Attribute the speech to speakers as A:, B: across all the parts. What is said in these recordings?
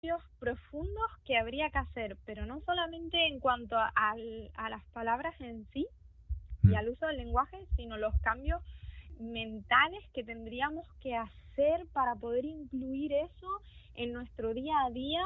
A: cambios profundos que habría que hacer, pero no solamente en cuanto a las palabras en sí y al uso del lenguaje, sino los cambios mentales que tendríamos que hacer para poder incluir eso en nuestro día a día,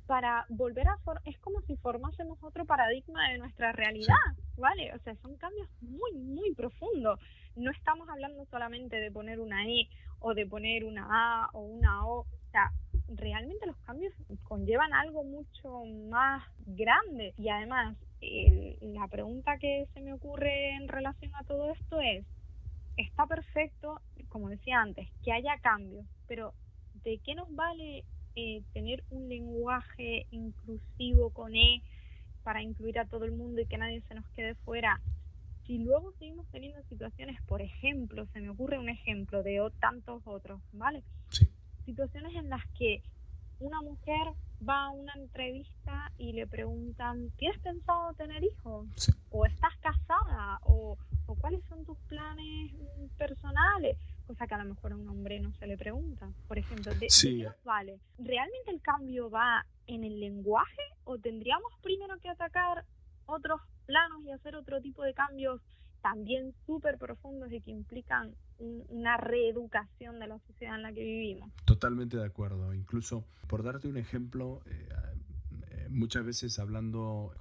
A: para volver es como si formásemos otro paradigma de nuestra realidad, ¿vale? O sea, son cambios muy, muy profundos. No estamos hablando solamente de poner una E o de poner una A o una O. O sea, realmente los cambios conllevan algo mucho más grande. Y además, la pregunta que se me ocurre en relación a todo esto es, está perfecto, como decía antes, que haya cambios, pero ¿de qué nos vale tener un lenguaje inclusivo con E para incluir a todo el mundo y que nadie se nos quede fuera? Si luego seguimos teniendo situaciones, por ejemplo, se me ocurre un ejemplo de tantos otros, ¿vale?
B: Sí.
A: Situaciones en las que una mujer va a una entrevista y le preguntan, ¿tienes pensado tener hijos?
B: Sí.
A: ¿O estás casada? ¿O cuáles son tus planes personales? Cosa que a lo mejor a un hombre no se le pregunta. Por ejemplo, ¿de qué nos vale? ¿Realmente el cambio va en el lenguaje o tendríamos primero que atacar otros planos y hacer otro tipo de cambios también súper profundos y que implican una reeducación de la sociedad en la que vivimos?
B: Totalmente de acuerdo. Incluso, por darte un ejemplo, muchas veces hablando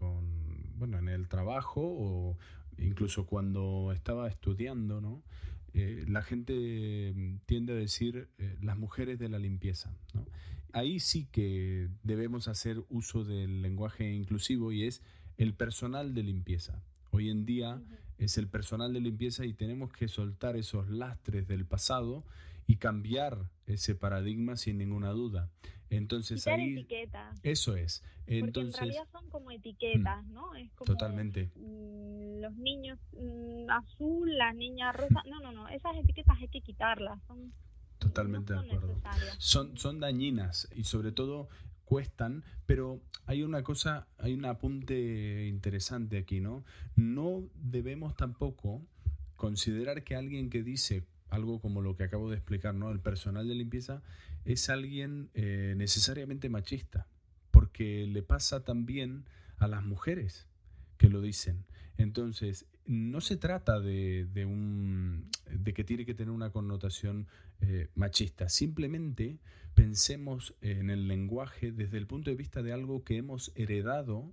B: en el trabajo o incluso cuando estaba estudiando, ¿no? La gente tiende a decir las mujeres de la limpieza, ¿no? Ahí sí que debemos hacer uso del lenguaje inclusivo y es el personal de limpieza. Hoy en día es el personal de limpieza y tenemos que soltar esos lastres del pasado y cambiar ese paradigma sin ninguna duda. Entonces
A: Quitar
B: ahí,
A: etiquetas,
B: eso es.
A: porque en
B: Entonces,
A: realidad son como etiquetas, ¿no? Es como
B: totalmente,
A: los niños azul, las niñas rosa. No, esas etiquetas hay que quitarlas, no
B: totalmente de
A: son
B: acuerdo.
A: necesarias.
B: Son dañinas y sobre todo cuestan, pero hay una cosa, hay un apunte interesante aquí, ¿no? No debemos tampoco considerar que alguien que dice algo como lo que acabo de explicar, ¿no? El personal de limpieza es alguien necesariamente machista, porque le pasa también a las mujeres que lo dicen. Entonces, no se trata de que tiene que tener una connotación machista. Simplemente pensemos en el lenguaje desde el punto de vista de algo que hemos heredado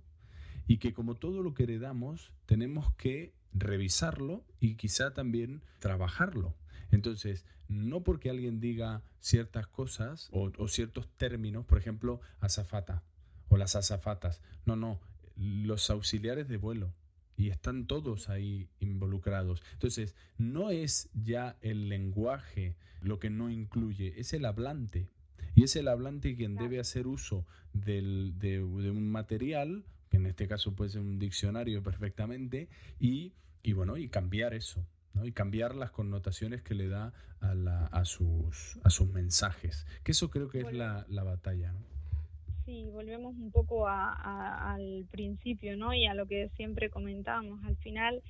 B: y que como todo lo que heredamos tenemos que revisarlo y quizá también trabajarlo. Entonces, no porque alguien diga ciertas cosas o ciertos términos, por ejemplo, azafata o las azafatas, no, los auxiliares de vuelo, y están todos ahí involucrados. Entonces, no es ya el lenguaje lo que no incluye, es el hablante. Y es el hablante quien debe hacer uso de un material, que en este caso puede ser un diccionario perfectamente, y cambiar eso, ¿no? Y cambiar las connotaciones que le da a sus mensajes. Que eso creo que es la batalla, ¿no?
A: Sí, volvemos un poco al principio, ¿no? Y a lo que siempre comentábamos. Al final,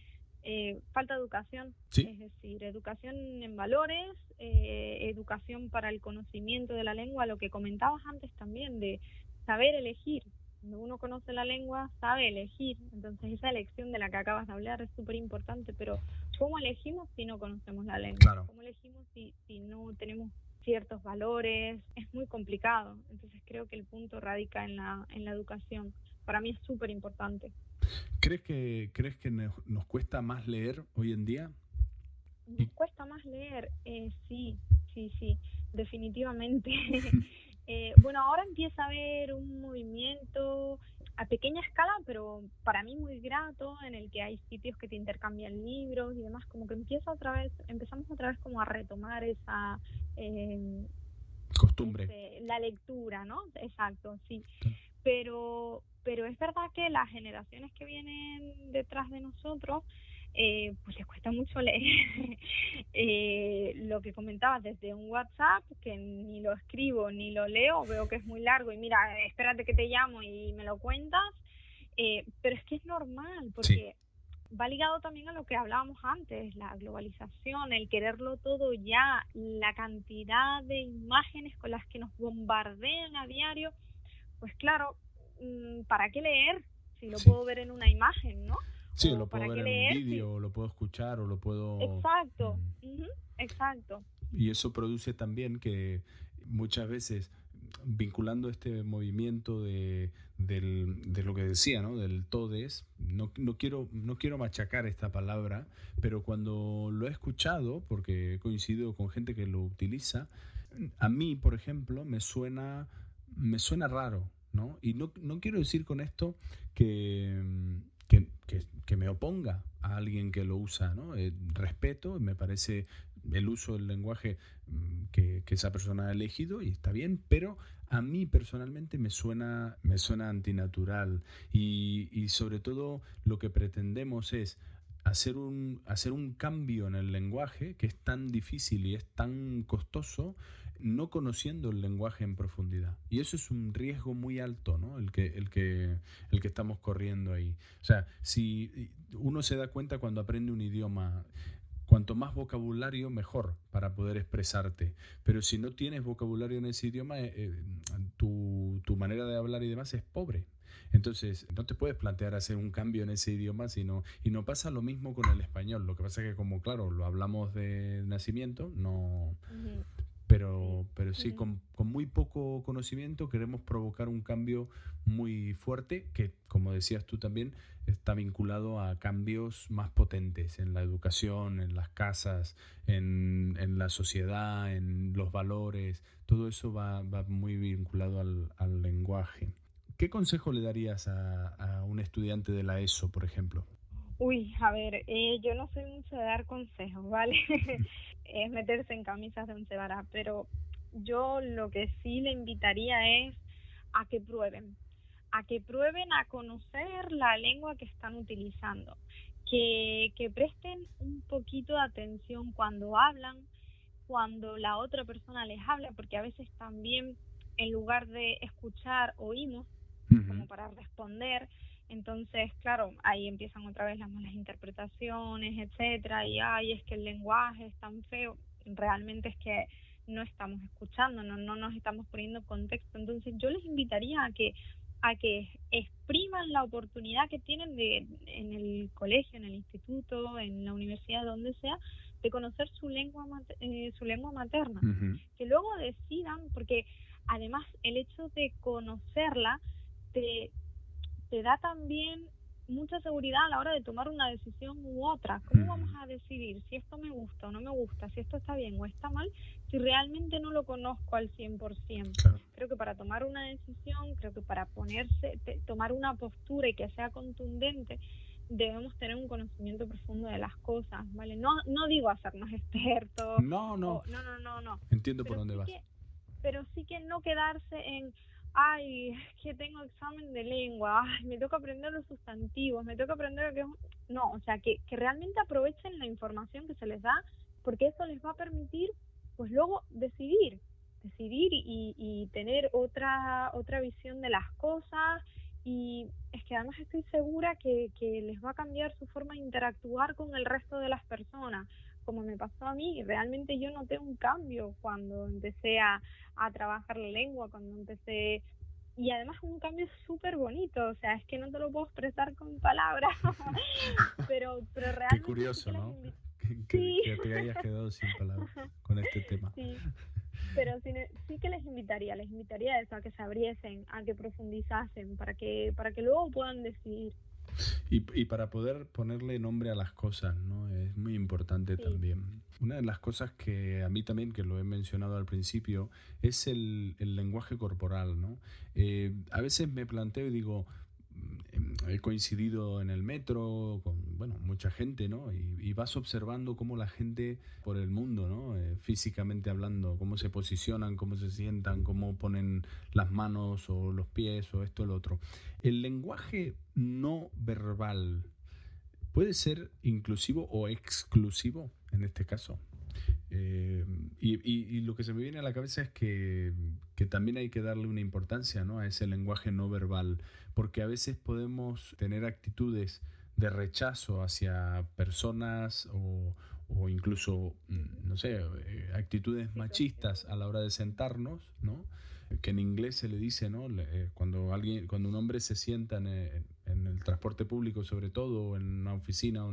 A: falta educación,
B: Sí,
A: es decir, educación en valores, educación para el conocimiento de la lengua, lo que comentabas antes también, de saber elegir. Cuando uno conoce la lengua, sabe elegir. Entonces, esa elección de la que acabas de hablar es súper importante, pero ¿cómo elegimos si no conocemos la lengua?
B: claro.
A: ¿Cómo elegimos si no tenemos ciertos valores? Es muy complicado. Entonces creo que el punto radica en la educación. Para mí es súper importante.
B: ¿Crees que nos cuesta más leer hoy en día?
A: Nos
B: Y,
A: cuesta más leer, sí, definitivamente. Bueno, ahora empieza a haber un movimiento a pequeña escala, pero para mí muy grato, en el que hay sitios que te intercambian libros y demás, como que empezamos otra vez como a retomar eh,
B: costumbre.
A: la lectura, ¿no? Exacto, sí. Pero es verdad que las generaciones que vienen detrás de nosotros, pues les cuesta mucho leer. Lo que comentabas desde un WhatsApp, que ni lo escribo ni lo leo, veo que es muy largo y mira, espérate que te llamo y me lo cuentas, pero es que es normal,
B: Sí,
A: porque va ligado también a lo que hablábamos antes, la globalización, el quererlo todo ya, la cantidad de imágenes con las que nos bombardean a diario, pues claro, ¿para qué leer si lo
B: Sí.
A: puedo ver en una imagen, ¿no?
B: Sí,
A: O
B: lo puedo
A: ¿para
B: ver
A: qué
B: en un
A: leer si...
B: vídeo, o lo puedo escuchar, o lo puedo...
A: Exacto, ujú, exacto.
B: Y eso produce también que muchas veces, vinculando este movimiento de lo que decía, ¿no? Del todes, no quiero machacar esta palabra, pero cuando lo he escuchado, porque he coincidido con gente que lo utiliza, a mí, por ejemplo, me suena raro, ¿no? Y no quiero decir con esto que me oponga a alguien que lo usa, ¿no? Respeto, me parece el uso del lenguaje que esa persona ha elegido y está bien, pero a mí personalmente me suena antinatural y sobre todo lo que pretendemos es hacer un cambio en el lenguaje que es tan difícil y es tan costoso no conociendo el lenguaje en profundidad. Y eso es un riesgo muy alto, ¿no? El que estamos corriendo ahí. O sea, si uno se da cuenta cuando aprende un idioma, cuanto más vocabulario, mejor para poder expresarte. Pero si no tienes vocabulario en ese idioma, tu manera de hablar y demás es pobre. Entonces, no te puedes plantear hacer un cambio en ese idioma, y no pasa lo mismo con el español. Lo que pasa es que como, claro, lo hablamos de nacimiento, no,
A: Ujú, sí.
B: pero sí, con muy poco conocimiento queremos provocar un cambio muy fuerte que, como decías tú también, está vinculado a cambios más potentes en la educación, en las casas, en la sociedad, en los valores. Todo eso va muy vinculado al lenguaje. ¿Qué consejo le darías a un estudiante de la ESO, por ejemplo?
A: Uy, a ver, yo no soy mucho de dar consejos, ¿vale? Es meterse en camisas de once varas, pero yo lo que sí le invitaría es a que prueben, a que prueben a conocer la lengua que están utilizando, que presten un poquito de atención cuando hablan, cuando la otra persona les habla, porque a veces también en lugar de escuchar oímos
B: Ujú.
A: como para responder. Entonces, claro, ahí empiezan otra vez las malas interpretaciones, etcétera, y ay, es que el lenguaje es tan feo. Realmente es que no estamos escuchando, no nos estamos poniendo en contexto. Entonces, yo les invitaría a que expriman la oportunidad que tienen de en el colegio, en el instituto, en la universidad, donde sea, de conocer su lengua materna,
B: Ujú.
A: que luego decidan, porque además el hecho de conocerla te, te da también mucha seguridad a la hora de tomar una decisión u otra. ¿Cómo vamos
B: Ujú.
A: a decidir si esto me gusta o no me gusta, si esto está bien o está mal, si realmente no lo conozco al 100%?
B: Claro.
A: Creo que para tomar una decisión, creo que para tomar una postura y que sea contundente, debemos tener un conocimiento profundo de las cosas, ¿vale? No digo hacernos expertos
B: No, no,
A: o no,
B: entiendo por
A: pero
B: dónde vas.
A: sí que no quedarse en, ay, es que tengo examen de lengua, ay, me toca aprender los sustantivos, me toca aprender lo que es... No, o sea, que realmente aprovechen la información que se les da, porque eso les va a permitir, pues luego decidir y tener otra visión de las cosas. Y es que además estoy segura que les va a cambiar su forma de interactuar con el resto de las personas, como me pasó a mí. Realmente yo noté un cambio cuando empecé a trabajar la lengua, cuando empecé, y además un cambio súper bonito, o sea, es que no te lo puedo expresar con palabras, pero
B: Qué
A: realmente sí que
B: curioso,
A: les
B: ¿no?
A: invito, sí,
B: Que te hayas quedado sin palabras con este tema.
A: sí, pero sí, sí que les invitaría a eso, a que se abriesen, a que profundizasen, para que luego puedan decidir.
B: Y para poder ponerle nombre a las cosas, ¿no? Es muy importante
A: Sí,
B: también. Una de las cosas que a mí también, que lo he mencionado al principio, es el lenguaje corporal, ¿no? A veces me planteo y digo, he coincidido en el metro con, bueno, mucha gente, ¿no? Y vas observando cómo la gente por el mundo, ¿no? Físicamente hablando, cómo se posicionan, cómo se sientan, cómo ponen las manos o los pies o esto o lo otro. El lenguaje no verbal puede ser inclusivo o exclusivo en este caso. Eh, y lo que se me viene a la cabeza es que también hay que darle una importancia, ¿no? A ese lenguaje no verbal, porque a veces podemos tener actitudes de rechazo hacia personas o incluso, no sé, actitudes machistas
A: situación.
B: a la hora de sentarnos, ¿no? que en inglés se le dice, ¿no? Cuando un hombre se sienta en el transporte público, sobre todo, o en una oficina,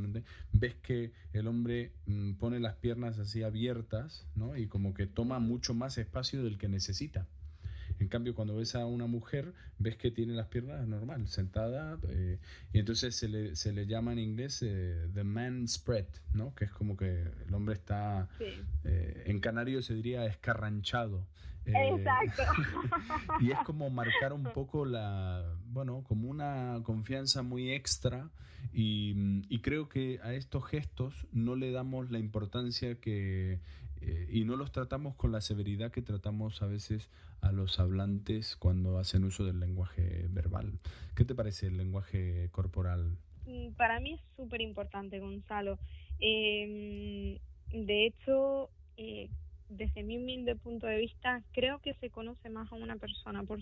B: ves que el hombre pone las piernas así abiertas, ¿no? Y como que toma mucho más espacio del que necesita. En cambio, cuando ves a una mujer, ves que tiene las piernas normal, sentada, y entonces se le llama en inglés the man spread, ¿no? Que es como que el hombre está,
A: Sí,
B: en canario se diría escarranchado.
A: exacto.
B: Y es como marcar un poco bueno, como una confianza muy extra y creo que a estos gestos no le damos la importancia y no los tratamos con la severidad que tratamos a veces a los hablantes cuando hacen uso del lenguaje verbal. ¿Qué te parece el lenguaje corporal?
A: Para mí es súper importante, Gonzalo. De hecho, desde mi humilde punto de vista, creo que se conoce más a una persona por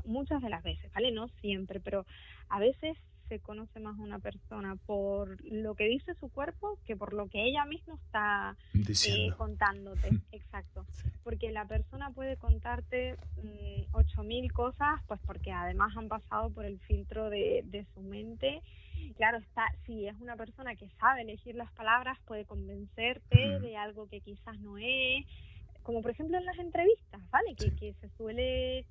A: muchas de las veces, ¿vale? No siempre, pero a veces se conoce más a una persona por lo que dice su cuerpo que por lo que ella misma está
B: Diciendo.
A: contándote. Exacto.
B: Sí.
A: Porque la persona puede contarte 8.000 cosas, pues porque además han pasado por el filtro de su mente. Claro, si es una persona que sabe elegir las palabras, puede convencerte de algo que quizás no es, como por ejemplo en las entrevistas, ¿vale?
B: Sí.
A: Que se suele,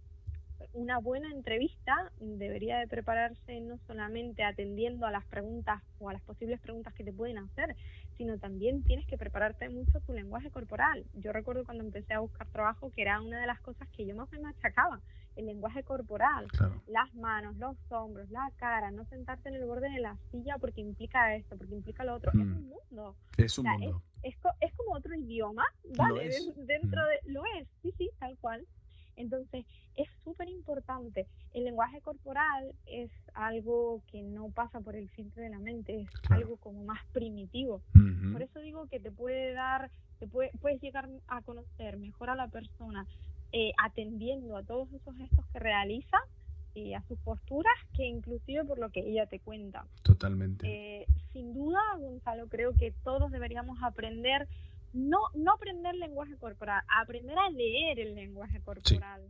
A: una buena entrevista debería de prepararse no solamente atendiendo a las preguntas o a las posibles preguntas que te pueden hacer, sino también tienes que prepararte mucho tu lenguaje corporal. Yo recuerdo cuando empecé a buscar trabajo que era una de las cosas que yo más me machacaba, el lenguaje corporal,
B: Claro.
A: las manos, los hombros, la cara, no sentarte en el borde de la silla porque implica esto, porque implica lo otro. Es un mundo.
B: Es
A: O
B: un
A: sea,
B: mundo.
A: es como otro idioma,
B: Lo
A: ¿vale?
B: es.
A: Dentro de... Lo es, sí, sí, tal cual. Entonces, es súper importante. El lenguaje corporal es algo que no pasa por el filtro de la mente, es
B: Claro.
A: algo como más primitivo. Por eso digo que te puede dar, puedes llegar a conocer mejor a la persona atendiendo a todos esos gestos que realiza y a sus posturas, que inclusive por lo que ella te cuenta.
B: Totalmente.
A: Sin duda, Gonzalo, creo que todos deberíamos aprender, no aprender lenguaje corporal, aprender a leer el lenguaje
B: Sí.
A: corporal.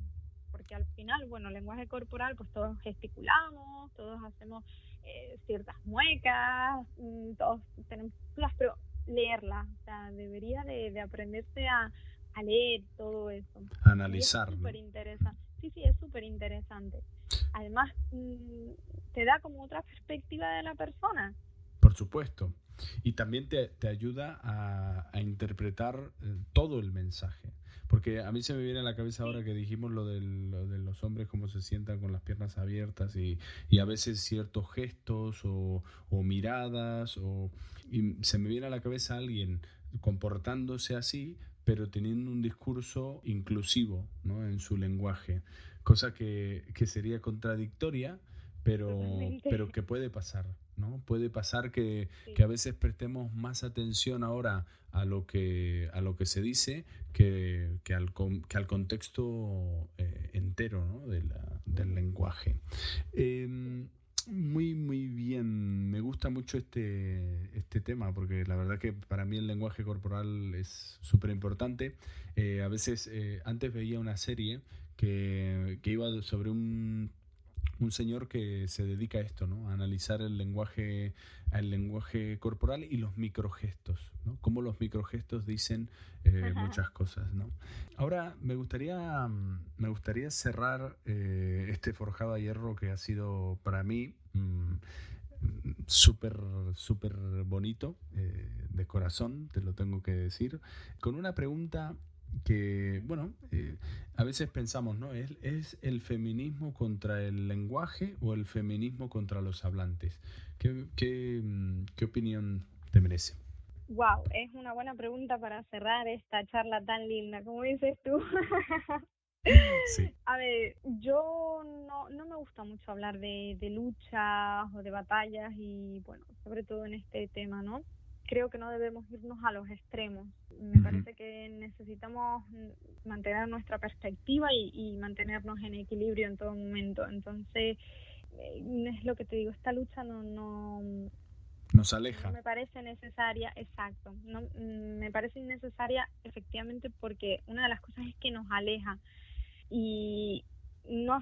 A: Porque al final, bueno, el lenguaje corporal, pues todos gesticulamos, todos hacemos ciertas muecas, todos tenemos las, pero leerlas, o sea, debería de aprenderse a leer todo eso. Y es
B: Analizar, ¿no?
A: súper interesante. Sí, sí, es súper interesante. Además, te da como otra perspectiva de la persona.
B: Por supuesto. Y también te ayuda a interpretar todo el mensaje. Porque a mí se me viene a la cabeza ahora que dijimos lo de los hombres, cómo se sientan con las piernas abiertas y a veces ciertos gestos o miradas. Y se me viene a la cabeza alguien comportándose así, pero teniendo un discurso inclusivo, ¿no? En su lenguaje. Cosa que sería contradictoria, pero
A: Totalmente.
B: que puede pasar, ¿no? Puede pasar que
A: Sí.
B: a veces prestemos más atención ahora a lo que se dice que al contexto entero, ¿no? Del lenguaje. Eh, muy bien. Me gusta mucho este tema porque la verdad que para mí el lenguaje corporal es súper importante. A veces, antes veía una serie que iba sobre un señor que se dedica a esto, ¿no? A analizar el lenguaje corporal y los microgestos, ¿no? Cómo los microgestos dicen muchas cosas, ¿no? Ahora me gustaría cerrar este forjado a hierro que ha sido para mí súper súper bonito, de corazón, te lo tengo que decir, con una pregunta que, bueno, a veces pensamos, ¿no? ¿Es el feminismo contra el lenguaje o el feminismo contra los hablantes? ¿Qué opinión te merece?
A: Wow, es una buena pregunta para cerrar esta charla tan linda, como dices tú.
B: Sí.
A: A ver, yo no me gusta mucho hablar de luchas o de batallas y, bueno, sobre todo en este tema, ¿no? Creo que no debemos irnos a los extremos. Me parece que necesitamos mantener nuestra perspectiva y mantenernos en equilibrio en todo momento. Entonces, es lo que te digo, esta lucha
B: Nos
A: no
B: aleja.
A: me parece necesaria, exacto, no me parece innecesaria efectivamente porque una de las cosas es que nos aleja. y no,